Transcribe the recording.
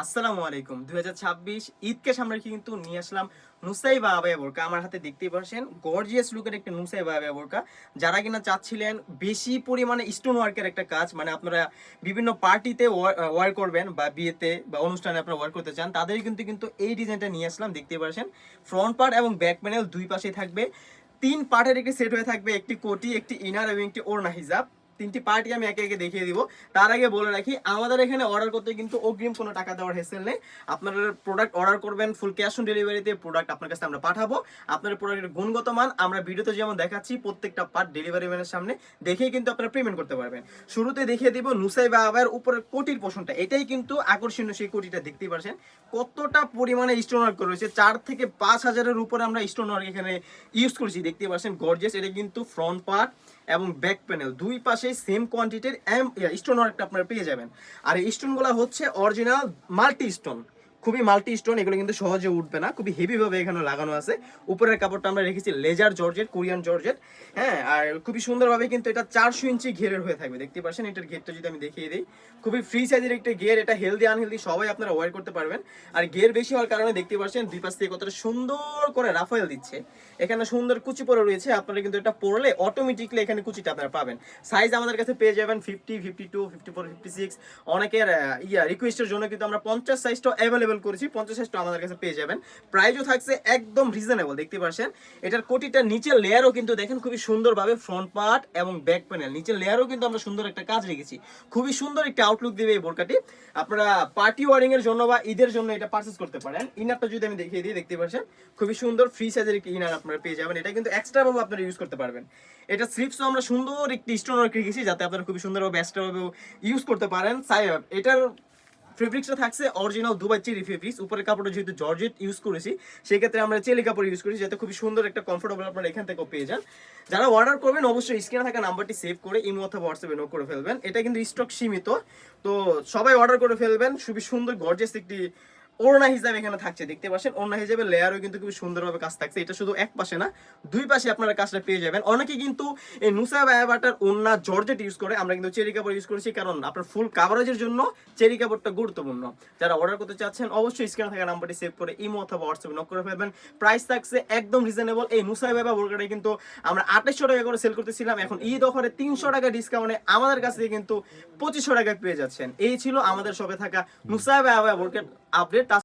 আসসালামু আলাইকুম। 2026 ঈদকে সামনে রেখে কিন্তু নিয়ে আসলাম নুসাইবা আবায়া বোরকা। আমার হাতে দেখতেই পাচ্ছেন গর্জিয়াস লুকের একটা নুসাইবা আবায়া বোরকা। যারা কিনা চাচ্ছিলেন বেশি পরিমাণে স্টোন ওয়ার্কের একটা কাজ, মানে আপনারা বিভিন্ন পার্টিতে ওয়ার করবেন বা বিয়েতে বা অনুষ্ঠানে আপনারা ওয়ার করতে চান, তাদের কিন্তু এই ডিজাইনটা নিয়ে আসলাম। দেখতেই পাচ্ছেন ফ্রন্ট পার্ট এবং ব্যাক প্যানেল দুই পাশেই থাকবে। তিন পার্টের একটি সেট হয়ে থাকবে, একটি কোটি, একটি ইনার এবং একটি ওড়না হিজাব। তিনটি পার্টি আমি একে একে দেখিয়ে দিব। তার আগে বলে রাখি, আমাদের এখানে অর্ডার করতে কিন্তু অগ্রিম কোনো টাকা দেওয়ার হেসেল নেই। আপনারা প্রোডাক্ট অর্ডার করবেন, ফুল ক্যাশ অন ডেলিভারিতে প্রোডাক্ট আপনার কাছে আমরা পাঠাবো। আপনার প্রোডাক্টের গুণগত মান আমরা ভিডিওতে যেমন দেখাচ্ছি, প্রত্যেকটা পার্ট ডেলিভারি ম্যানের সামনে দেখেই কিন্তু আপনারা পেমেন্ট করতে পারবেন। শুরুতে দেখিয়ে দিব নুসাইবা আবায়ার উপরের কোটির পোর্শনটা। এটাই কিন্তু আকর্ষণীয়, সেই কোটিটা দেখতেই পাচ্ছেন কতটা পরিমাণে স্টোন ওয়ার্ক রয়েছে। 4 থেকে 5,000-এর উপরে আমরা স্টোন ওয়ার্ক এখানে ইউজ করেছি। দেখতেই পাচ্ছেন গর্জিয়াস। এটা কিন্তু ফ্রন্ট পার্ট এবং ব্যাক প্যানেল দুই পাশে সেম কোয়ান্টিটির স্টোন ওয়ার্কটা আপনারা পেয়ে যাবেন। আর এই স্টোনগুলো হচ্ছে অরিজিনাল মাল্টি স্টোন, খুবই মাল্টি স্টোন। এগুলো কিন্তু সহজে উঠবে না, খুবই হেভি ভাবে এখানে লাগানো আছে। উপরের কাপড়টা আমরা রেখেছি লেজার জর্জেট, কোরিয়ান জর্জেট। হ্যাঁ, আর খুবই সুন্দরভাবে কিন্তু এটা 400 ইঞ্চি ঘেরের হয়ে থাকবে। দেখতে পাচ্ছেন এটার ঘেরটা যদি আমি দেখিয়ে দিই, খুবই ফ্রি সাইজের একটা ঘের। এটা হেলদি আনহেলদি সবাই আপনারা ওয়ার করতে পারবেন। আর ঘের বেশি হওয়ার কারণে দেখতে পাচ্ছেন দুই পাশ থেকে কতটা সুন্দর করে রাফায়েল দিচ্ছে। এখানে সুন্দর কুচি পরে রয়েছে, আপনারা কিন্তু এটা পরলে অটোমেটিকলি এখানে কুচিটা আপনারা পাবেন। সাইজ আমাদের কাছে পেয়ে যাবেন 50, 52, 54, 56। অনেকের রিকোয়েস্টের জন্য কিন্তু আমরা 50 সাইজটা অ্যাভেলেবল করেছি। 50 সাইজটা আমাদের কাছে পেয়ে যাবেন। প্রাইসও থাকছে একদম রিজনেবল। দেখতে পাচ্ছেন এটার কোটিটার নিচের লেয়ারও কিন্তু দেখেন খুবই সুন্দরভাবে ফ্রন্ট পার্ট এবং ব্যাক প্যানেল, নিচের লেয়ারও কিন্তু আমরা সুন্দর একটা কাজ রেখেছি। খুবই সুন্দর একটা আউটলুক দেবে এই বোরকাটি। আপনারা পার্টি ওয়ারিং এর জন্য বা ঈদের জন্য এটা পারচেজ করতে পারেন। ইনারটা যদি আমি দেখিয়ে দিই, দেখতে পাচ্ছেন খুবই সুন্দর ফ্রি সাইজের একটি ইনার আপনারা পেয়ে যাবেন। এটা কিন্তু এক্সট্রা ভাবে আপনারা ইউজ করতে পারবেন। এটা স্লিপসও আমরা সুন্দর একটি স্টোন ওয়ার্ক রেখেছি, যাতে আপনারা খুবই সুন্দরভাবে এক্সট্রা ভাবে ইউজ করতে পারেন। এটার ফেব্রিক্সটা থাকছে অরিজিনাল দুবাই চেরি ফেব্রিক্স। উপরের কাপড়টা যেহেতু জর্জেট ইউজ করেছি, সেক্ষেত্রে আমরা চেলি কাপড় ইউজ করেছি, যাতে খুবই সুন্দর একটা কমফোর্টেবল আপনারা এখান থেকেও পেয়ে যান। যারা অর্ডার করবেন অবশ্যই স্ক্রিনে থাকা নাম্বারটি সেভ করে ইমো অথবা হোয়াটসঅ্যাপে নোট করে ফেলবেন। এটা কিন্তু স্টক সীমিত, তো সবাই অর্ডার করে ফেলবেন। খুবই সুন্দর গর্জিয়াস একটি ওড়না হিসাবে এখানে থাকছে। দেখতে পাচ্ছেন ওড়না হিসাবে লেয়ারও কিন্তু খুব সুন্দরভাবে কাজ থাকছে। এটা শুধু এক পাশে না, দুই পাশে আপনারা কাজটা পেয়ে যাবেন। অনেকে কিন্তু এই নুসাইবা আবায়াটার ওড়না জর্জেট ইউজ করে, আমরা কিন্তু চেরি কাপড় ইউজ করেছি, কারণ আপনার ফুল কাভারেজের জন্য চেরি কাপড়টা গুরুত্বপূর্ণ। যারা অর্ডার করতে চাচ্ছেন অবশ্যই স্ক্রিনে থাকা নাম্বারটি সেভ করে ইমো অথবা হোয়াটসঅ্যাপে নক করে ফেলবেন। প্রাইস থাকছে একদম রিজনেবল। এই নুসাইবা আবায়া বোরকাটা কিন্তু আমরা 2800 টাকা করে সেল করতেছিলাম, এখন ঈদ অফারে 300 টাকা ডিসকাউন্টে আমাদের কাছ থেকে কিন্তু 2500 টাকায় পেয়ে যাচ্ছেন। এই ছিল আমাদের শপে থাকা নুসাইবা আবায়া বোরকার আপডেট।